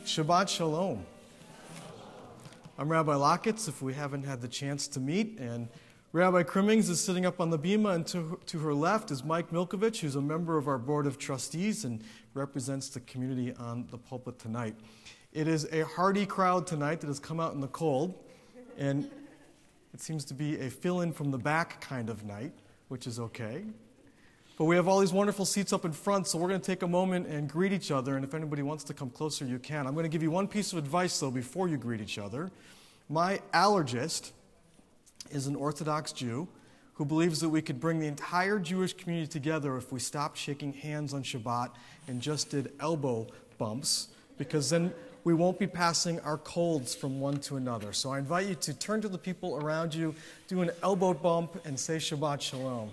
Shabbat Shalom. I'm Rabbi Lockitz, if we haven't had the chance to meet, and Rabbi Crimmings is sitting up on the bima, and to her left is Mike Milkovich, who's a member of our Board of Trustees and represents the community on the pulpit tonight. It is a hearty crowd tonight that has come out in the cold, and it seems to be a fill-in from the back kind of night, which is okay. But we have all these wonderful seats up in front, so we're going to take a moment and greet each other, and if anybody wants to come closer, you can. I'm going to give you one piece of advice, though, before you greet each other. My allergist is an Orthodox Jew who believes that we could bring the entire Jewish community together if we stopped shaking hands on Shabbat and just did elbow bumps, because then we won't be passing our colds from one to another. So I invite you to turn to the people around you, do an elbow bump, and say Shabbat Shalom.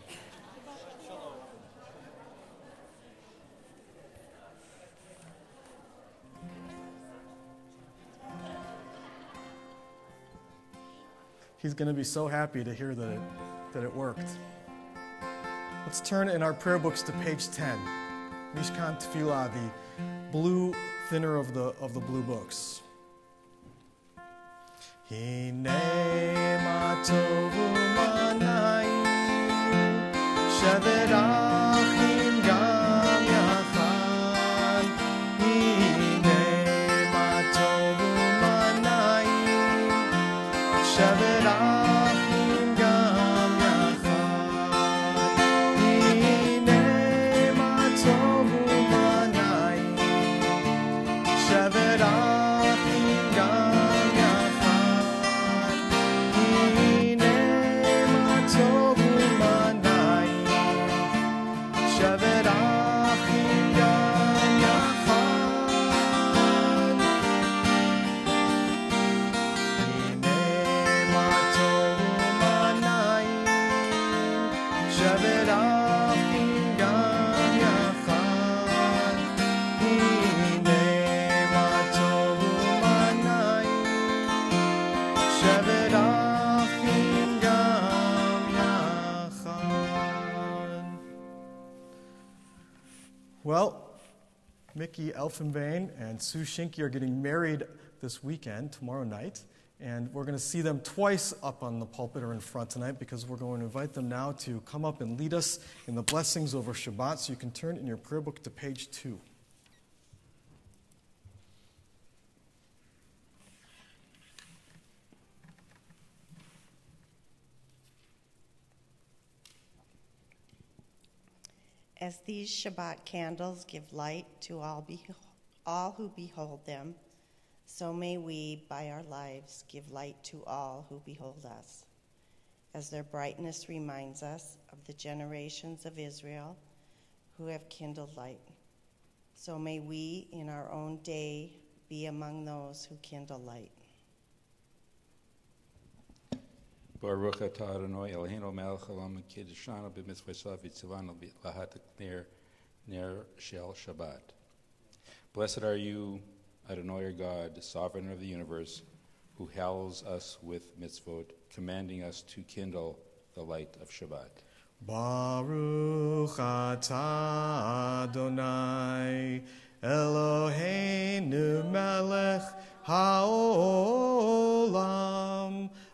He's going to be so happy to hear that it worked. Let's turn in our prayer books to page 10. Mishkan Tefillah, the blue thinner of the blue books. Hine ma tovu manayim shevet achim gam yachad. Hine ma tovu manayim shevet achim gam yachad. Hine ma tovu manayim shevet achim gam yachad. Hine ma tovu manayim shevet achim gam yachad. Hine ma tovu manayim shevet achim gam yachad. Hine ma tovu manayim shevet achim gam yachad. Well, Mickey Elfenbein and Sue Schinke are getting married this weekend, tomorrow night, and we're going to see them twice up on the pulpit or in front tonight because we're going to invite them now to come up and lead us in the blessings over Shabbat. So you can turn in your prayer book to page 2. As these Shabbat candles give light to all who behold them, so may we, by our lives, give light to all who behold us. As their brightness reminds us of the generations of Israel who have kindled light, so may we, in our own day, be among those who kindle light. Baruch atah Adonai Eloheinu melech haolam kiddushanu b'mitzvosav v'tzivanu lahatik ner shel Shabbat. Blessed are you, Adonai our God, sovereign of the universe, who hallows us with mitzvot, commanding us to kindle the light of Shabbat. Baruch atah Adonai Eloheinu melech haolam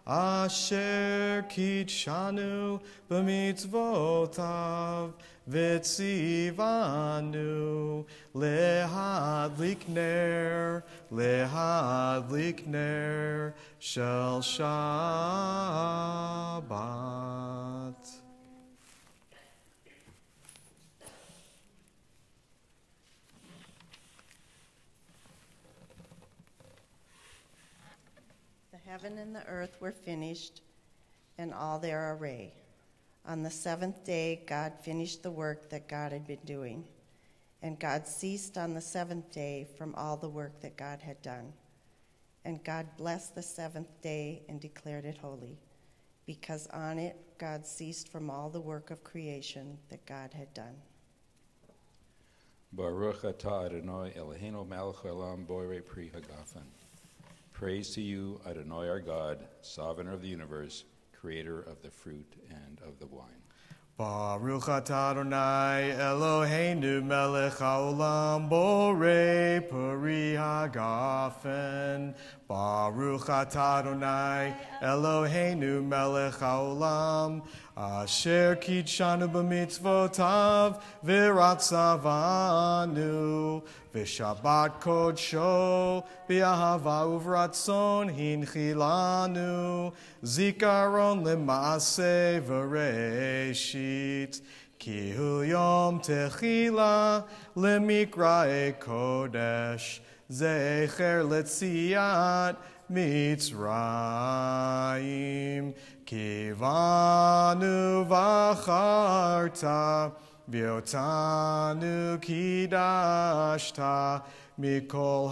asher kitshanu b'mitzvotav v'tzivanu lehadlik ner shel Shabbat. The heaven and the earth were finished, and all their array. On the seventh day, God finished the work that God had been doing, and God ceased on the seventh day from all the work that God had done. And God blessed the seventh day and declared it holy, because on it God ceased from all the work of creation that God had done. Baruch atah Adonai Eloheinu melech haolam borei pri hagafen. Praise to you, Adonai our God, sovereign of the universe, creator of the fruit and of the wine. Baruch atah Adonai Eloheinu melech haolam borei peri hagafen. Baruch atah Adonai Eloheinu melech haolam asher kitshanu b'mitzvotav v'ratzavanu v'shabbat kodsho b'ahava uvratzon hinchilanu zikaron l'maaseh v'reishit ki hu yom techila l'mikrae kodesh zecher letziat Mitzrayim kivanu v'acharta v'otanu kidashta mikol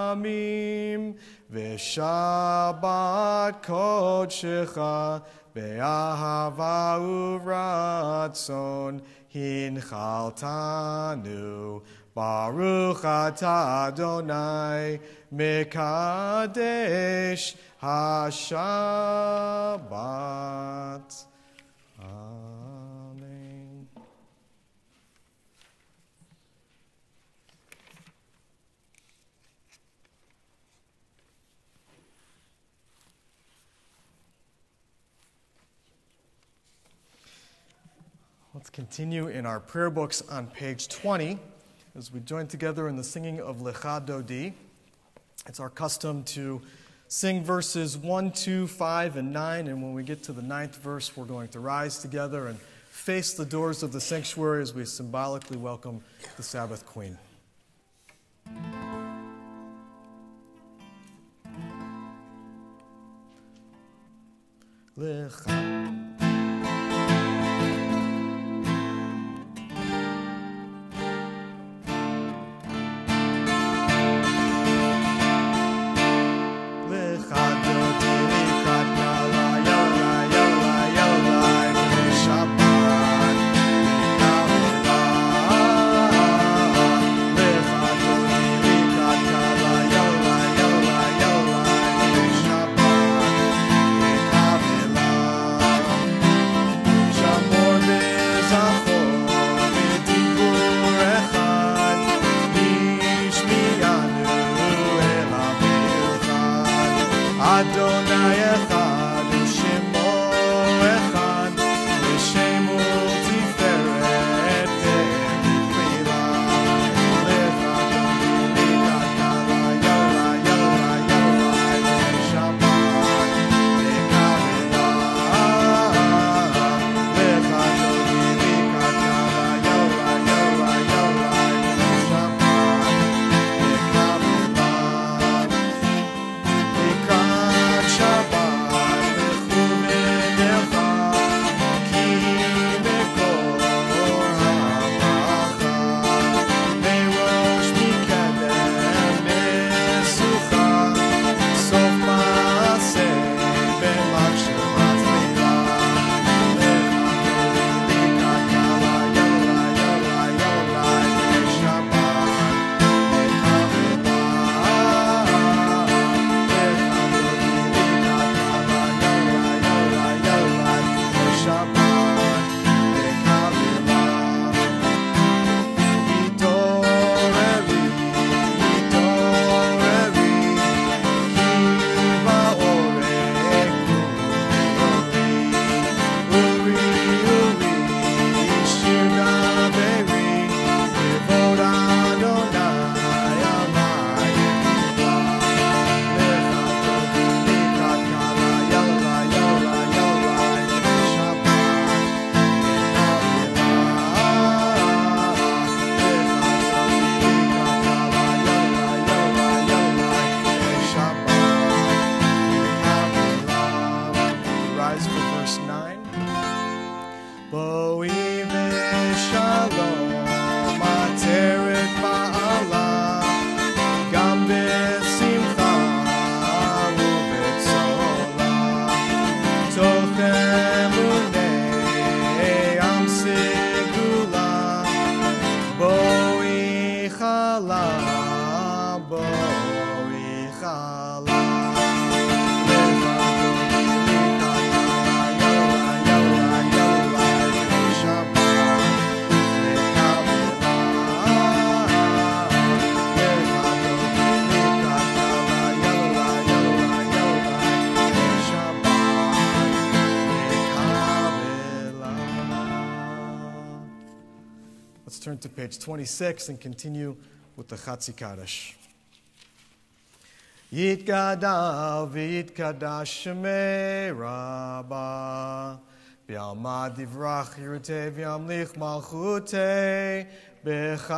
hamim v'shabbat kodshecha be'ahava uvratzon hinchaltanu Baruch atah Adonai Mekadesh HaShabbat. Amen. Let's continue in our prayer books on page 20. As we join together in the singing of Lecha Dodi. It's our custom to sing verses 1, 2, 5, and 9, and when we get to the 9th verse, we're going to rise together and face the doors of the sanctuary as we symbolically welcome the Sabbath Queen. Lecha. Let's turn to page 26 and continue with the Chatzi Kaddish. Yitgadal v'yitkadash shemei Rabbah V'yalmad divrach yirutei v'yamlich malchutei B'chayechon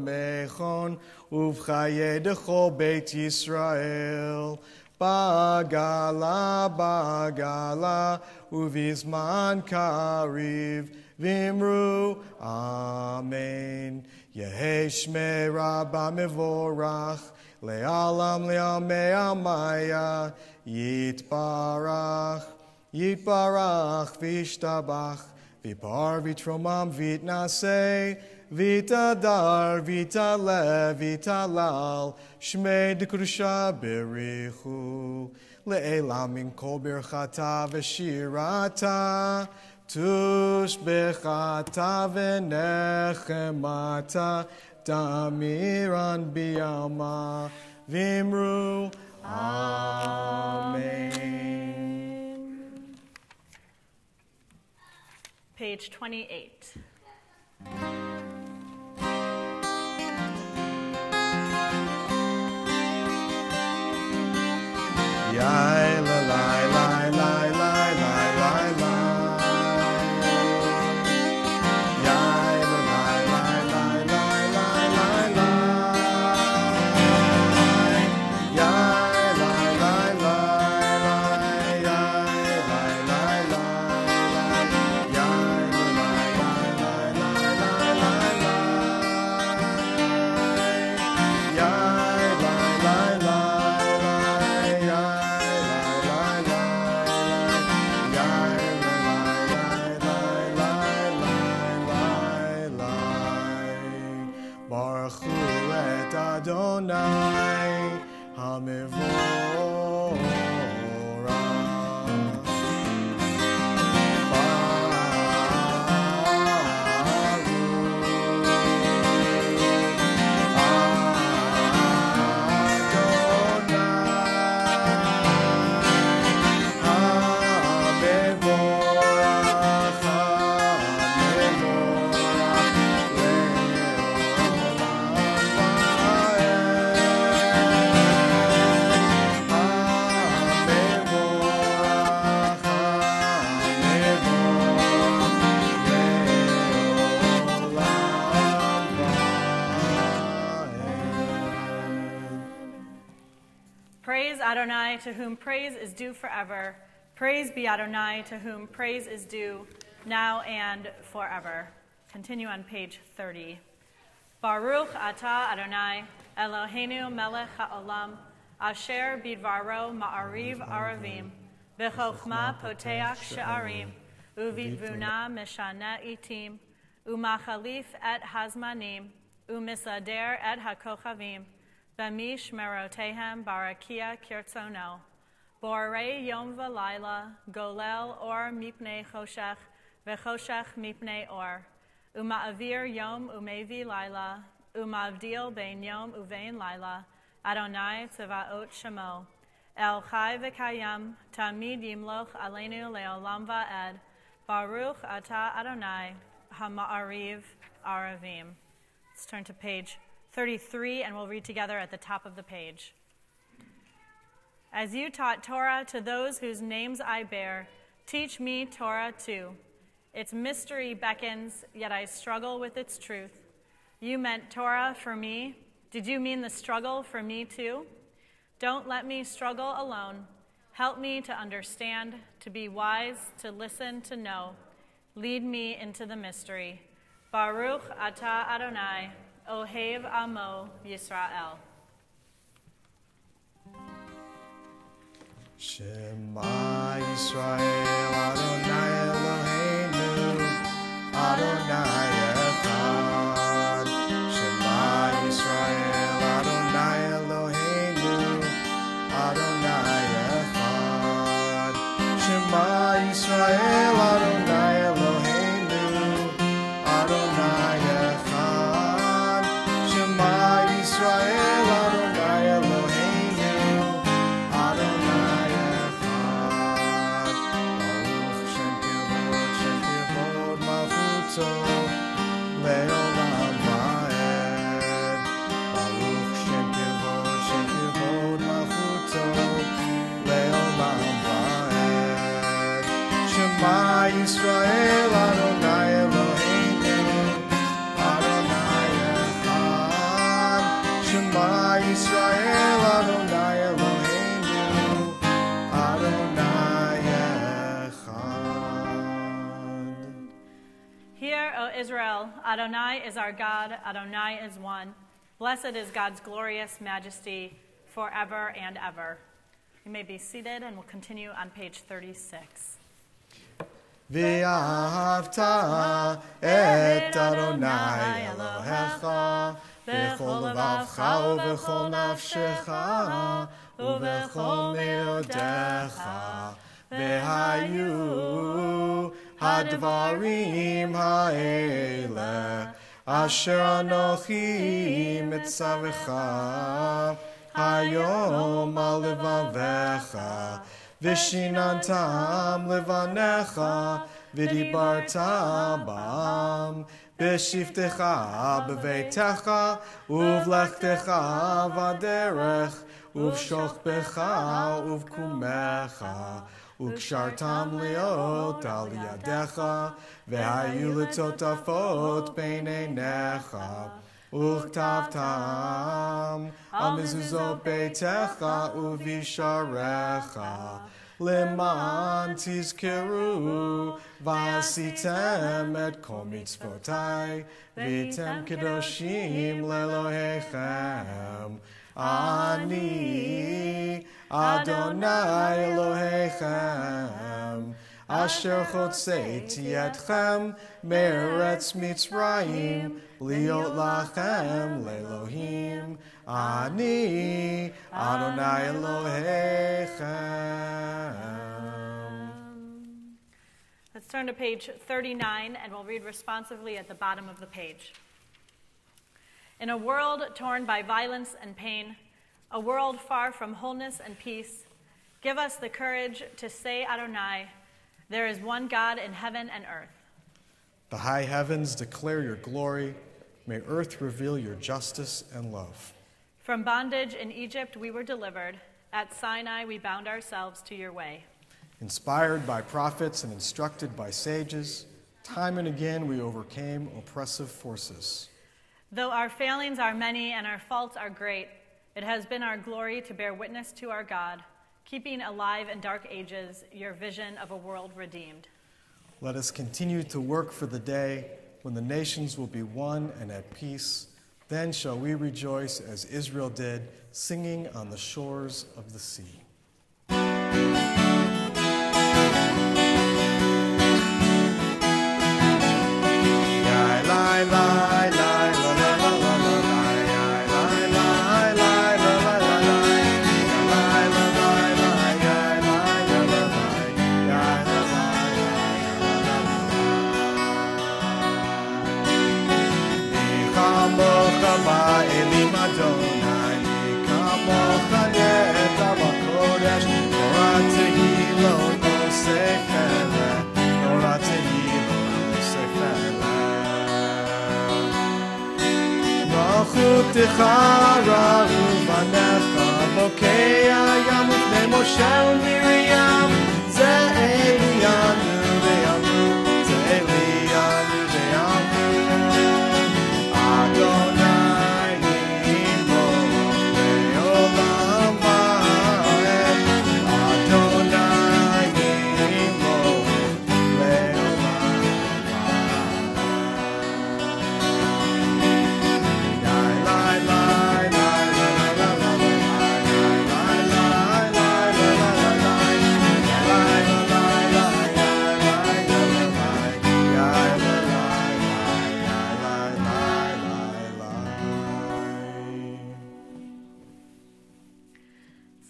uv'yomechon uv'chayei dechol Beit Yisrael Bagala, bagala, uvizman kariv, vimru, amen. Yehei shmei Rabbah mevorach, le'alam le'amei amaya, yitbarach, yitbarach, vishtabach, vipar vitromam vitnasei, Vitadar, vitale, vitalal, shmei dekrusha berichu, le'elam min kol birchata v'shirata, tush bechata v'nechemata, damiran biyama, vimru, amen. Page 28. Yai la lai lai lai lai lai lai lai. Yai la lai lai lai lai lai lai lai. Yai lai lai lai lai. Yai lai lai lai lai. Yai la lai lai lai lai lai lai lai. Yai lai lai lai. Adonai Hamevorach Praise Adonai, to whom praise is due forever. Praise be Adonai, to whom praise is due now and forever. Continue on page 30. Baruch atah Adonai, Eloheinu melech ha'olam, asher bidvaro ma'ariv aravim, b'chokhmah poteach she'arim, uvitvuna mishana itim, umachalif et hazmanim, umisader et hakochavim, Bamish merotehem barakia kirtzono. Borei yom v'layla, golel or mipnei choshech, v'choshech mipnei or. Uma'avir yom umevi layla, umavdil bein yom uvein layla, Adonai tzevaot shemo. El chai v'kayam, tamid yimloch aleinu leolam va'ed. Baruch atah Adonai, hama'ariv aravim. Let's turn to page 33, and we'll read together at the top of the page. As you taught Torah to those whose names I bear, teach me Torah too. Its mystery beckons, yet I struggle with its truth. You meant Torah for me. Did you mean the struggle for me too? Don't let me struggle alone. Help me to understand, to be wise, to listen, to know. Lead me into the mystery. Baruch atah Adonai, Ohev Amo Yisrael. Shema Yisrael Adonai Eloheinu Adonai Echad. Shema Yisrael Adonai Eloheinu Adonai Echad. Shema Yisrael Adonai Eloheinu Adonai Echad. Shema Yisrael Adonai Eloheinu Adonai Echad. Baruch Shem Kivod Yisrael Adonai Eloheinu Adonai Echad. Shema Yisrael Adonai Eloheinu Adonai Echad. Hear, O Israel, Adonai is our God, Adonai is one. Blessed is God's glorious majesty forever and ever. You may be seated, and we'll continue on page 36. V'ahavta et Adonai Elohecha b'chol levavcha u'b'chol nafshecha u'b'chol me'odecha v'hayu hadvarim ha'eleh asher anochi mitzavecha hayom al levavecha Vishinantam levanecha vidibarta bam b'shiftecha b'veitecha uvlechtecha vaderech uvshochbecha uvkumecha ukshartam liot al yadecha v'hayu letotafot beineinecha Uchtavtam al mezuzot beitecha uvisharecha leman tizkeru v'asitem et kol mitzvotai v'tem kedoshim lelohechem ani Adonai Elohechem Asher chotzeiti etchem me'eretz Mitzrayim liot lachem le'Elohim ani Adonai Elohechem. Let's turn to page 39, and we'll read responsively at the bottom of the page. In a world torn by violence and pain, a world far from wholeness and peace, give us the courage to say, Adonai, there is one God in heaven and earth. The high heavens declare your glory. May earth reveal your justice and love. From bondage in Egypt we were delivered. At Sinai we bound ourselves to your way. Inspired by prophets and instructed by sages, time and again we overcame oppressive forces. Though our failings are many and our faults are great, it has been our glory to bear witness to our God, keeping alive in dark ages your vision of a world redeemed. Let us continue to work for the day when the nations will be one and at peace. Then shall we rejoice as Israel did, singing on the shores of the sea. Tichara uvanecha bokea yam ufnei Moshe uMiriam ze Elianu ve'amru ze Elianu ve'amru Adonai imo le'olam va'ed Adonai imo le'olam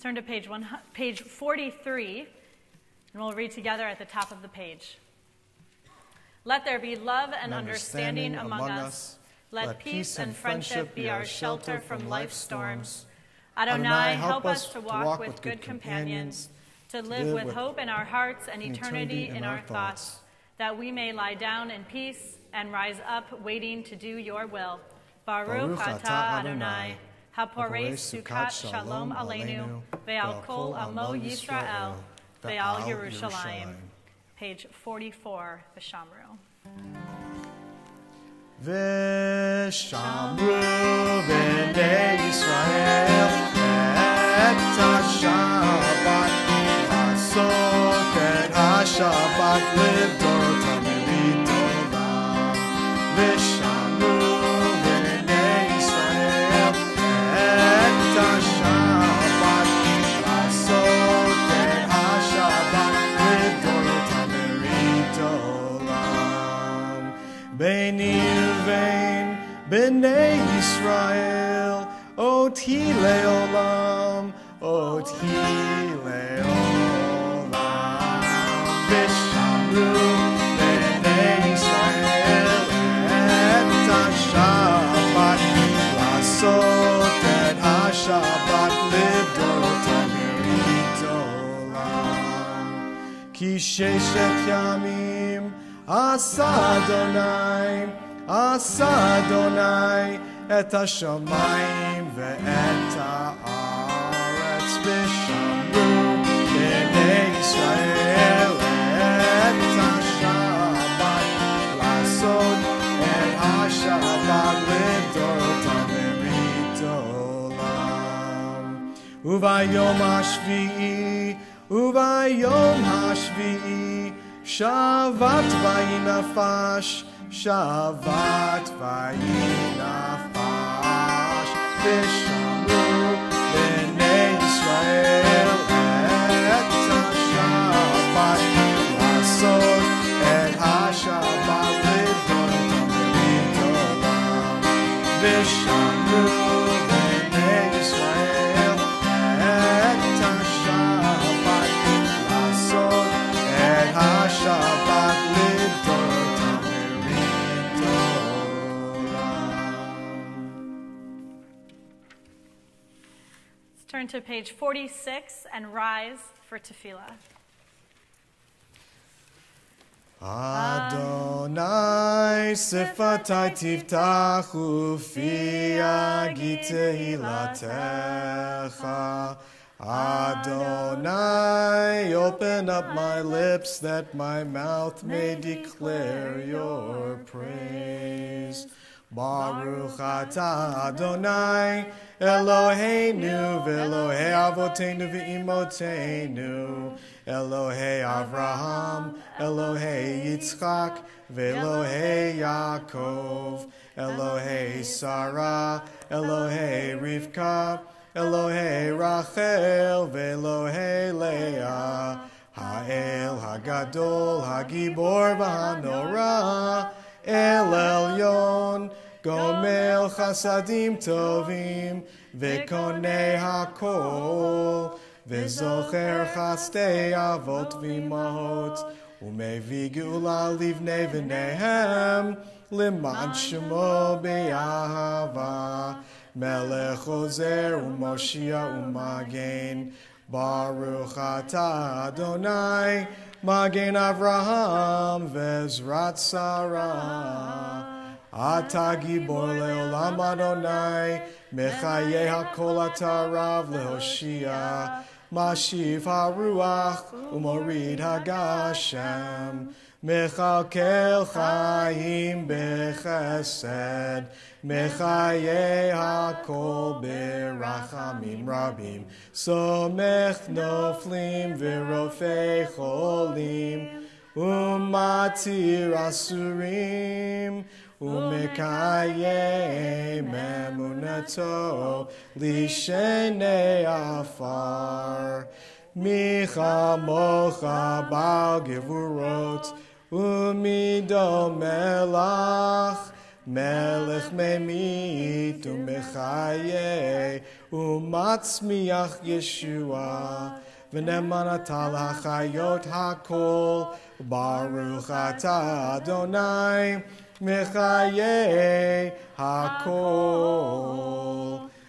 Turn to page 43, and we'll read together at the top of the page. Let there be love and understanding among us. Let peace and friendship be our shelter from life's storms. Adonai, help us to walk with good companions, to live with hope in our hearts and eternity in our thoughts, that we may lie down in peace and rise up waiting to do your will. Baruch atah Adonai. Haporei Sukkot Shalom Aleinu, Ve'al Kol Amo Yisrael, Ve'al Yerushalayim. page 44, Vishamru. ושמרו בני ישראל את השבת, לעשות את השבת לדורות ולדורות. ושמרו בני ישראל את השבת, לעשות את השבת לדורות ולדורות. ביני ובין בני ישראל, אותי לעולם, אותי לעולם. ושמרו בני ישראל את השבת, לעשות את השבת לדורות ולדורות. כי ששת ימים עשה אדוני את השמיים ואת הארץ. ושמרו בני ישראל את השבת, לעשות את השבת לדורות ולדורות. וביום השביעי שבת ויהי נפש, שבת ויהי נפש. ושמרו בני ישראל את השבת, לעשות את השבת לדורות ולדורות. ושמרו בני ישראל את השבת, לעשות את השבת לדורות ולדורות. Let's turn to page 46 and rise for tefillah. Adonai sifatai tiftach ufi agi tehilatecha. Adonai, open up my lips that my mouth may declare your praise. Baruch atah Adonai Eloheinu v'Elohei Avotenu v'Imotenu, Elohei Avraham, Elohei Yitzchak, v'Elohei Yaakov, Elohei Sarah, Elohei Rivka, Elohei Rachel, v'Elohei Leah, Ha'el Hagadol, Hagibor v'Hanora, El Elyon, Gomel Chasadim Tovim, V'Konei HaKol, V'Zocher Chastei Avot V'Imahot, U'mevi Geula Livnei V'Nehem, L'man Shemo Be'ahava, Melech Ozer U'Moshia U'Magen, Baruch atah Adonai, Magen Avraham V'Ezrat Sarah. Ata Gibor Leolam Adonai, Mechayeh HaKol Ata Rav Lehoshia, Mashiv HaRuach U'Morid HaGashem, Mechalkel Chaim Bechesed, Mechayeh HaKol Berachamim Rabim, Somech Noflim V'Rofei Cholim, U'Matir Asurim, U'Mekayem Emunato Lishenei Afar, Micha Mocha Bal Gevurot, U'Mido Melach, Melech Memit U'Mechaye, U'Matzmiach Yeshua, V'Neman Atal HaChayot HaKol, Baruch atah Adonai, Mechaye HaKol.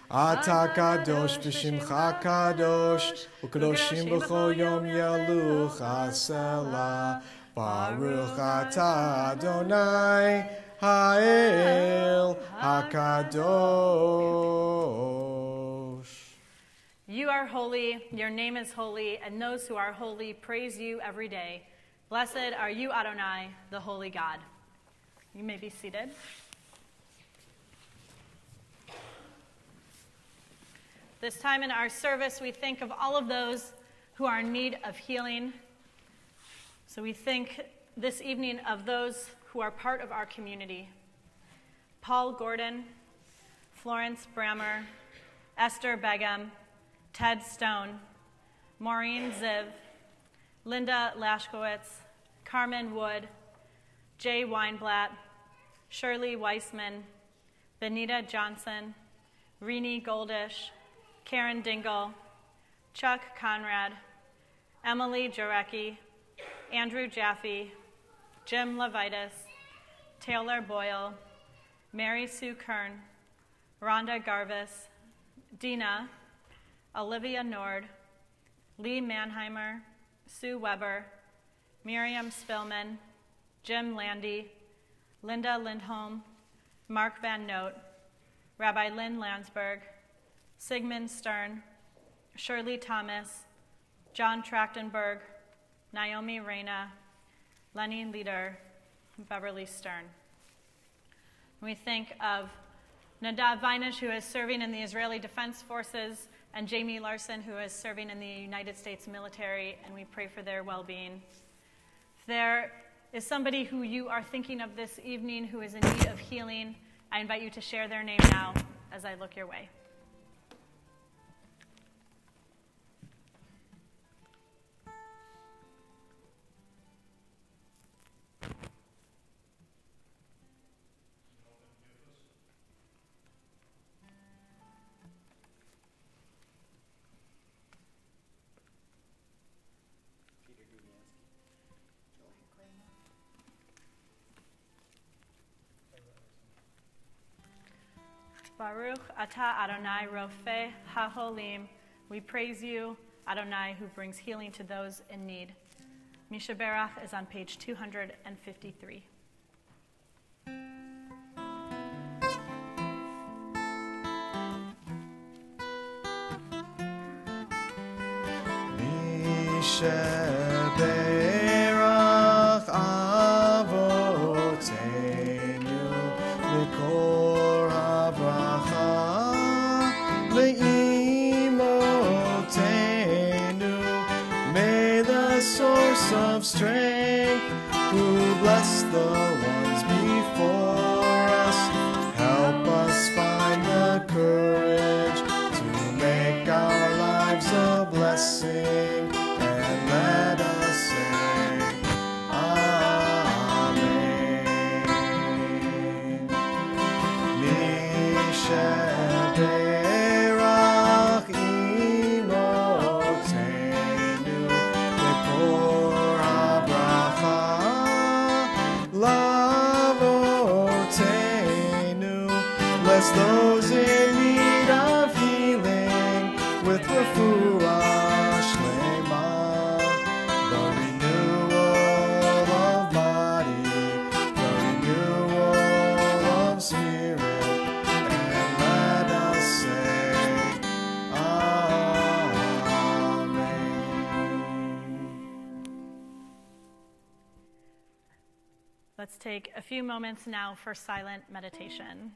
Ata Kadosh V'Shimcha Kadosh, U'Kadoshim B'chol Yom Yalu Chasela, Baruch atah Adonai, Ha'el HaKadosh. You are holy, your name is holy, and those who are holy praise you every day. Blessed are you, Adonai, the holy God. You may be seated. This time in our service, we think of all of those who are in need of healing. So we think this evening of those who are part of our community. Paul Gordon, Florence Brammer, Esther Begum, Ted Stone, Maureen Ziv, Linda Lashkowitz, Carmen Wood, Jay Weinblatt, Shirley Weissman, Benita Johnson, Renee Goldish, Karen Dingle, Chuck Conrad, Emily Jarecki, Andrew Jaffe, Jim Levitas, Taylor Boyle, Mary Sue Kern, Rhonda Garvis, Dina, Olivia Nord, Lee Mannheimer, Sue Weber, Miriam Spillman, Jim Landy, Linda Lindholm, Mark Van Note, Rabbi Lynn Landsberg, Sigmund Stern, Shirley Thomas, John Trachtenberg, Naomi Reyna, Lenny Leader, Beverly Stern. We think of Nadav Vinish, who is serving in the Israeli Defense Forces, and Jamie Larson, who is serving in the United States military, and we pray for their well-being. If there is somebody who you are thinking of this evening who is in need of healing, I invite you to share their name now as I look your way. Baruch atah Adonai Rofeh HaHolim. We praise you, Adonai, who brings healing to those in need. Misha Berach is on page 253. Misha Berach Avotenu Mikor HaBracha Le'imotenu. May the source of strength, who bless the ones before us, help us find the courage to make our lives a blessing, and let us say Amen. Mishaberach imotenu Mekor habracha lavotenu. Bless those in need of healing with refuah shlema, the renewal of body, the renewal of spirit, and let us say Amen. Let's take a few moments now for silent meditation.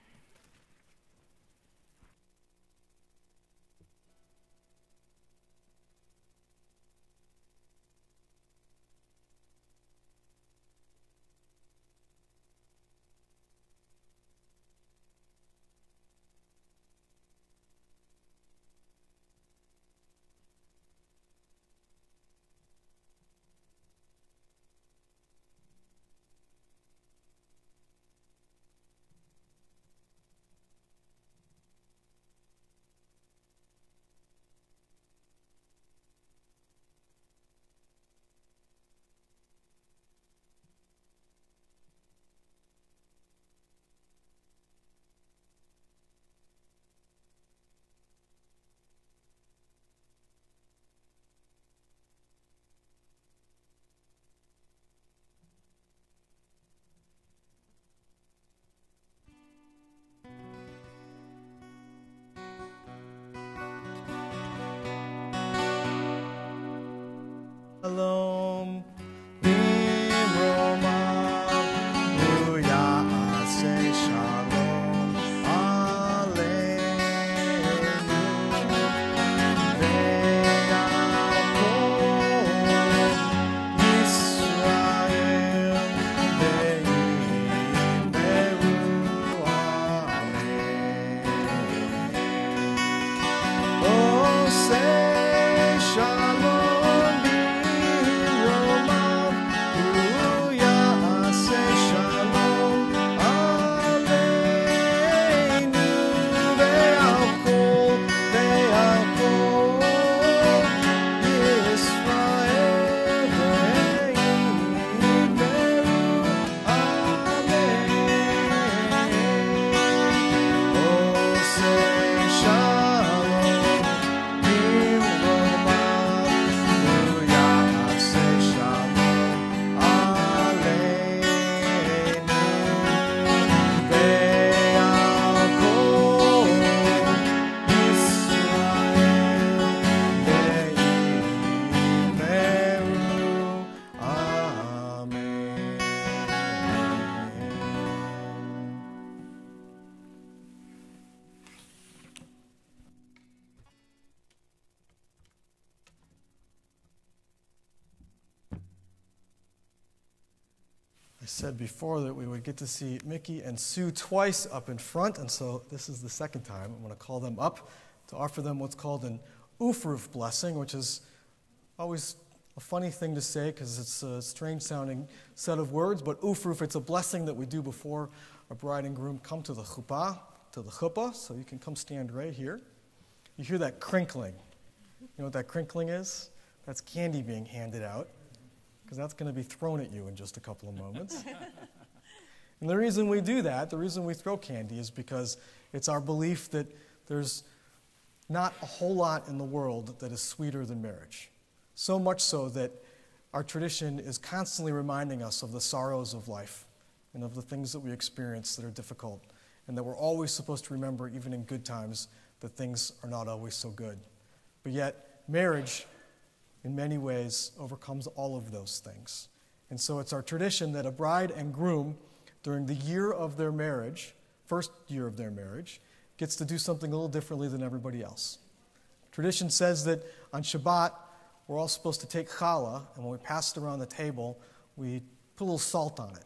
I said before that we would get to see Mickey and Sue twice up in front, and so this is the second time. I'm going to call them up to offer them what's called an Ufruf blessing, which is always a funny thing to say because it's a strange-sounding set of words, but Ufruf, it's a blessing that we do before a bride and groom come to the chuppah, so you can come stand right here. You hear that crinkling. You know what that crinkling is? That's candy being handed out, because that's going to be thrown at you in just a couple of moments. And the reason we do that, the reason we throw candy, is because it's our belief that there's not a whole lot in the world that is sweeter than marriage. So much so that our tradition is constantly reminding us of the sorrows of life and of the things that we experience that are difficult, and that we're always supposed to remember, even in good times, that things are not always so good. But yet, marriage, in many ways, overcomes all of those things. And so it's our tradition that a bride and groom, during the year of their marriage, first year of their marriage, gets to do something a little differently than everybody else. Tradition says that on Shabbat, we're all supposed to take challah, and when we pass it around the table, we put a little salt on it,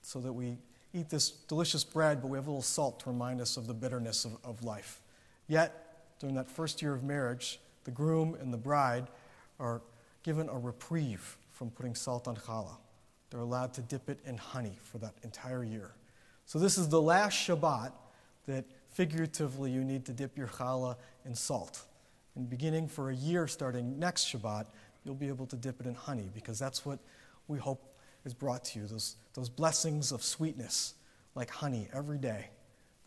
so that we eat this delicious bread, but we have a little salt to remind us of the bitterness of life. Yet, during that first year of marriage, the groom and the bride are given a reprieve from putting salt on challah. They're allowed to dip it in honey for that entire year. So this is the last Shabbat that figuratively you need to dip your challah in salt. And beginning for a year starting next Shabbat, you'll be able to dip it in honey, because that's what we hope is brought to you, those blessings of sweetness, like honey every day,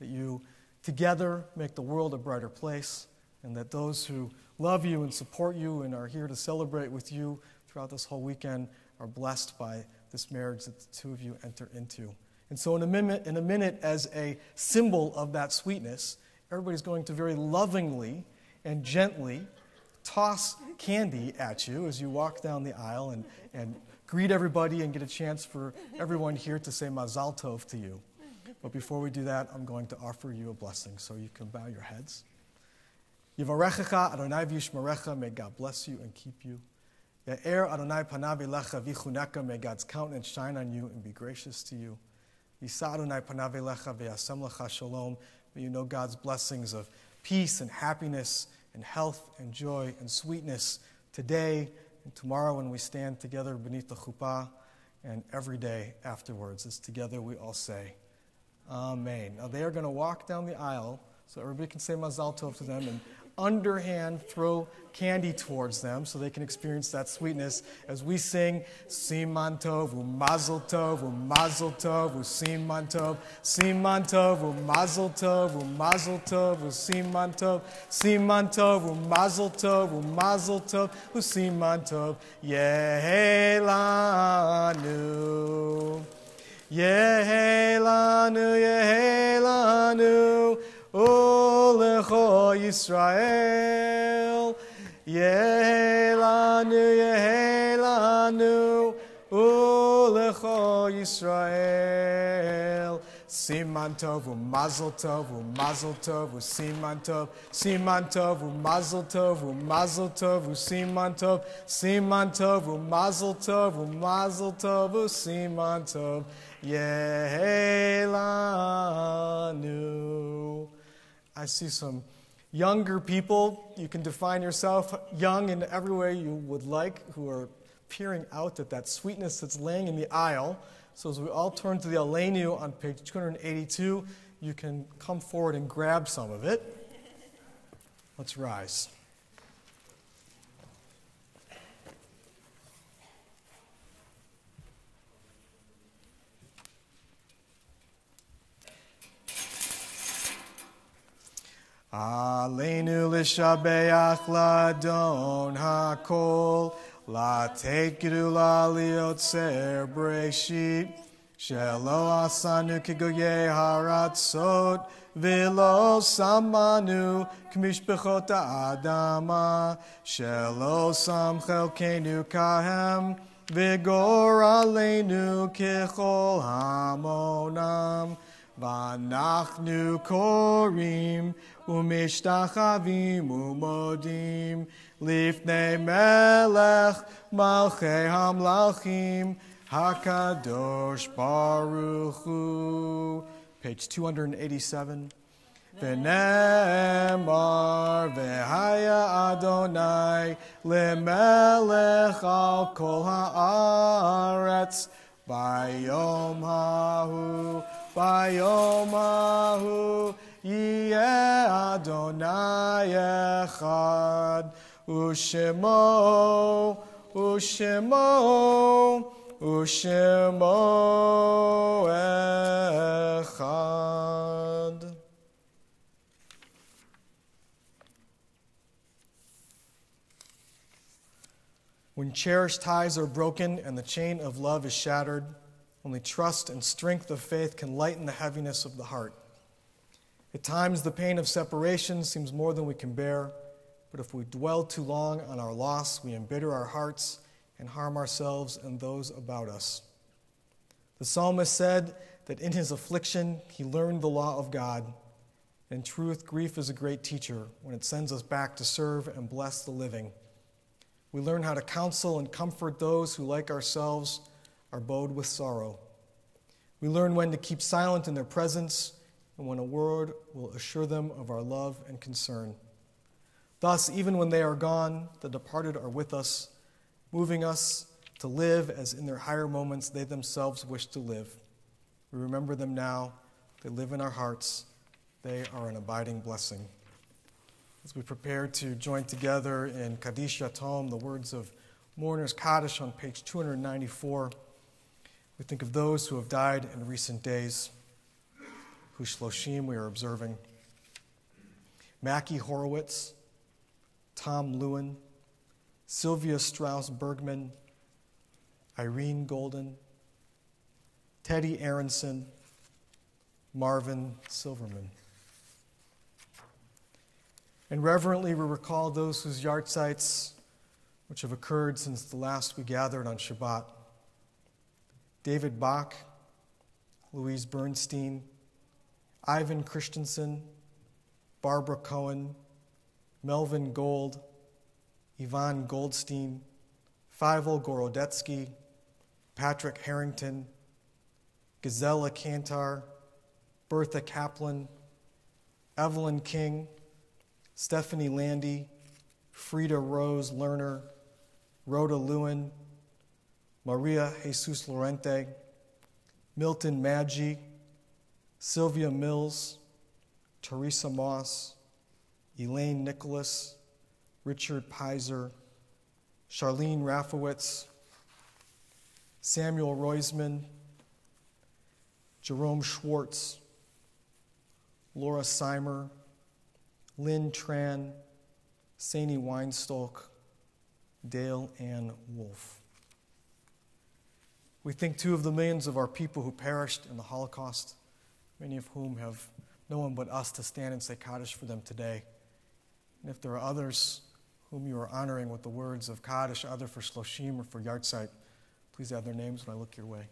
that you together make the world a brighter place, and that those who love you and support you and are here to celebrate with you throughout this whole weekend are blessed by this marriage that the two of you enter into. And so in a minute, as a symbol of that sweetness, everybody's going to very lovingly and gently toss candy at you as you walk down the aisle and greet everybody and get a chance for everyone here to say Mazal Tov to you. But before we do that, I'm going to offer you a blessing, so you can bow your heads. Yivarechecha Adonai v'yishmerecha, may God bless you and keep you. Ya'er Adonai panav elecha v'chuneka, may God's countenance shine on you and be gracious to you. Yisa Adonai panav elecha v'yasem lecha shalom, may you know God's blessings of peace and happiness and health and joy and sweetness today and tomorrow when we stand together beneath the chuppah, and every day afterwards, as together we all say, Amen. Now they are going to walk down the aisle so everybody can say Mazal Tov to them and underhand throw candy towards them so they can experience that sweetness as we sing Siman Tov, U'Mazel Tov, U'Mazel Tov, U'Siman Tov, Siman Tov, U'Mazel Tov, U'Mazel Tov, U'Siman Tov, Siman Tov, U'Mazel Tov, U'Mazel Tov, U'Siman Tov, Yehelanu, Yehelanu, Yehelanu, Olecho Yisrael, Yehelanu, Yehelanu, Olecho Yisrael. Siman Tov, U'Mazel Tov, U'Mazel Tov, U'Siman Tov, Siman Tov, U'Mazel Tov, U'Mazel Tov, U'Siman Tov, Siman Tov, U'Mazel Tov, U'Mazel Tov, U'Siman Tov, Yehelanu. I see some younger people. You can define yourself young in every way you would like, who are peering out at that sweetness that's laying in the aisle. So as we all turn to the Aleinu on page 282, you can come forward and grab some of it. Let's rise. Aleinu l'shabeach ladon hakol, lateit gedula liotzer breshit, shelo asanu kigoye haratzot, v'lo samanu k'mishpechot ha'adama, shelo sam chelkenu kahem, v'gor aleinu kechol hamonam, v'anachnu korim, umishtachavim umodim, lifnei melech malchei hamlachim, HaKadosh Baruch Hu. Page 287. V'nemar v'haya Adonai lemelech al kol haaretz bayom hahu yeh Adonai echad u'shemo echad. When cherished ties are broken and the chain of love is shattered, only trust and strength of faith can lighten the heaviness of the heart. At times, the pain of separation seems more than we can bear, but if we dwell too long on our loss, we embitter our hearts and harm ourselves and those about us. The psalmist said that in his affliction, he learned the law of God. In truth, grief is a great teacher when it sends us back to serve and bless the living. We learn how to counsel and comfort those who, like ourselves, are bowed with sorrow. We learn when to keep silent in their presence and when a word will assure them of our love and concern. Thus, even when they are gone, the departed are with us, moving us to live as in their higher moments they themselves wish to live. We remember them now. They live in our hearts. They are an abiding blessing. As we prepare to join together in Kaddish Yatom, the words of Mourner's Kaddish on page 294, we think of those who have died in recent days, whose Shloshim we are observing. Mackie Horowitz, Tom Lewin, Sylvia Strauss-Bergman, Irene Golden, Teddy Aronson, Marvin Silverman. And reverently we recall those whose yahrzeits which have occurred since the last we gathered on Shabbat. David Bach, Louise Bernstein, Ivan Christensen, Barbara Cohen, Melvin Gold, Yvonne Goldstein, Fievel Gorodetsky, Patrick Harrington, Gazella Kantar, Bertha Kaplan, Evelyn King, Stephanie Landy, Frida Rose Lerner, Rhoda Lewin, Maria Jesus Lorente, Milton Maggi, Sylvia Mills, Teresa Moss, Elaine Nicholas, Richard Pizer, Charlene Rafowitz, Samuel Roisman, Jerome Schwartz, Laura Seimer, Lynn Tran, Saini Weinstock, Dale Ann Wolf. We think too of the millions of our people who perished in the Holocaust, many of whom have no one but us to stand and say Kaddish for them today. And if there are others whom you are honoring with the words of Kaddish, either for Shloshim or for Yahrzeit, please add their names when I look your way.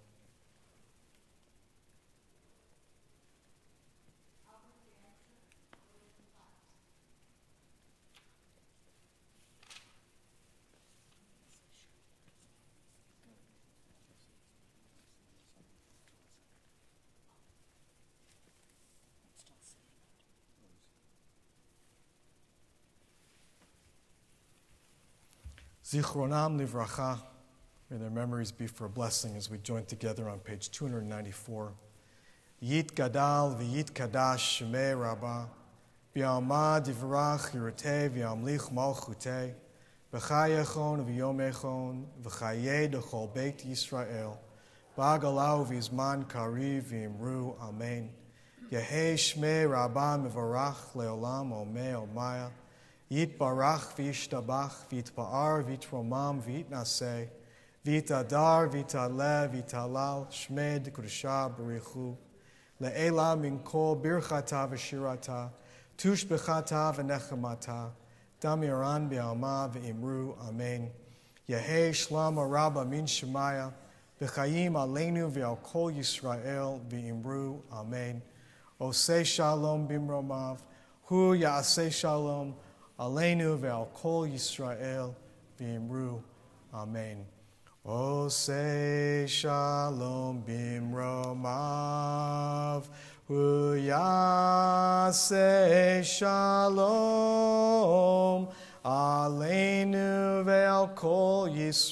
Zichronam livracha, may their memories be for a blessing as we join together on page 294. Yit gadal v'yit kadash shemei rabbah, v'yalma divrach yirutei v'yamlich malchutei, v'chayechon v'yomechon, v'chayeh dechol beit Yisrael, v'agalau v'izman kariv v'imru amen. Yehei shmei rabbah mivarach leolam omei omaya, Yit barach v'yishtabach v'yitba'ar v'yitromam v'yitnaseh v'yitadar v'yitaleh v'yitalal shmed kudusha b'richu le'ela min kol birchata v'shirata tush b'chata v'nechamata damiran b'alma v'imru amen. Yehei shlama rabba min shemaya v'chayim aleinu v'al kol Yisrael v'imru amen. Oseh shalom bimromav hu ya'aseh shalom Aleinu ve'al kol Yisrael v'imru, amen. Osei shalom bimromav, Uyasei shalom, Aleinu ve'al kol Yisrael,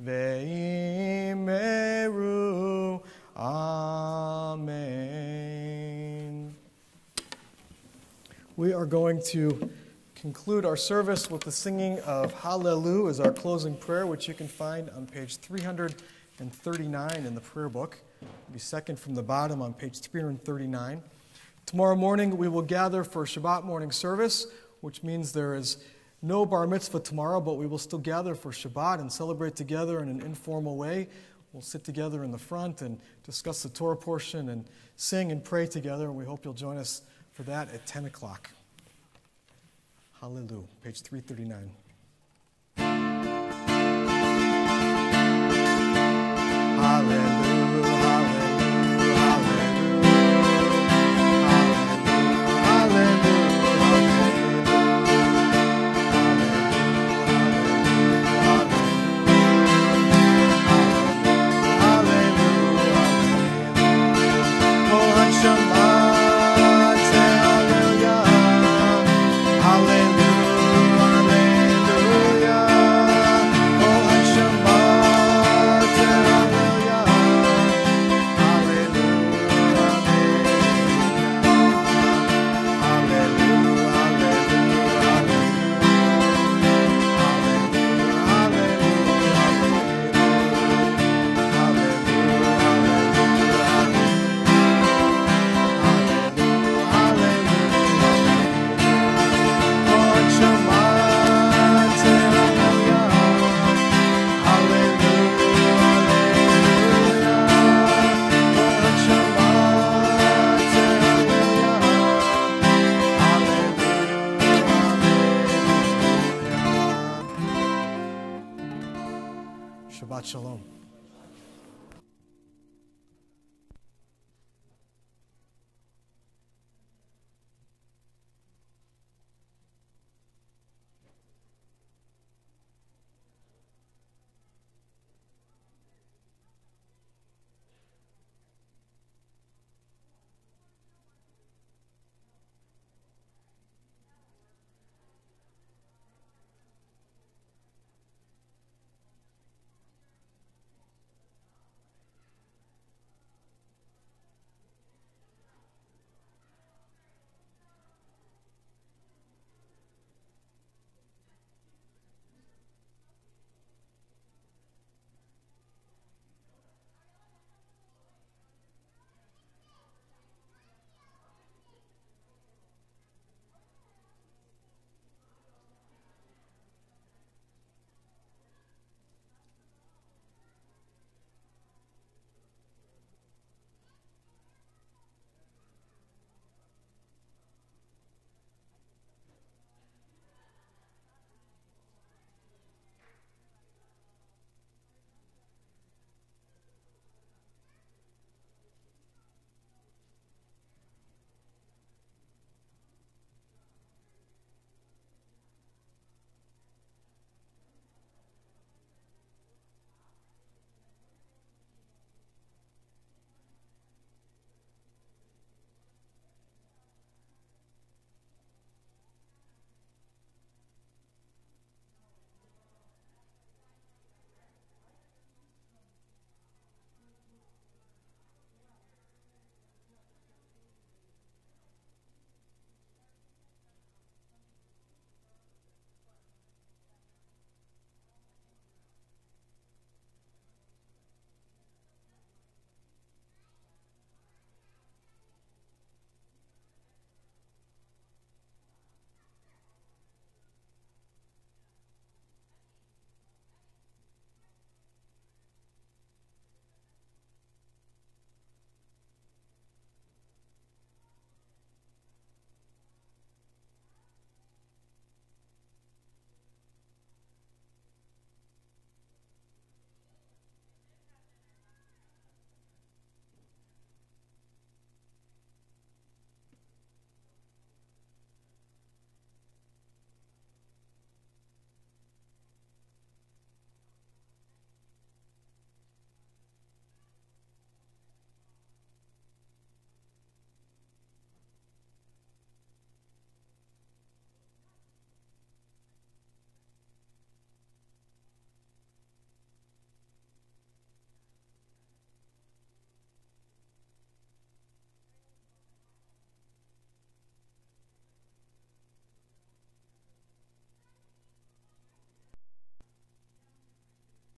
ve'imeru, Amen. We are going to conclude our service with the singing of Hallelu as our closing prayer, which you can find on page 339 in the prayer book. It'll be second from the bottom on page 339. Tomorrow morning we will gather for Shabbat morning service, which means there is no bar mitzvah tomorrow, but we will still gather for Shabbat and celebrate together in an informal way. We'll sit together in the front and discuss the Torah portion and sing and pray together, and we hope you'll join us for that at 10 o'clock. Hallelujah, page 339. Hallelujah, hallelujah, hallelujah, Shabbat shalom.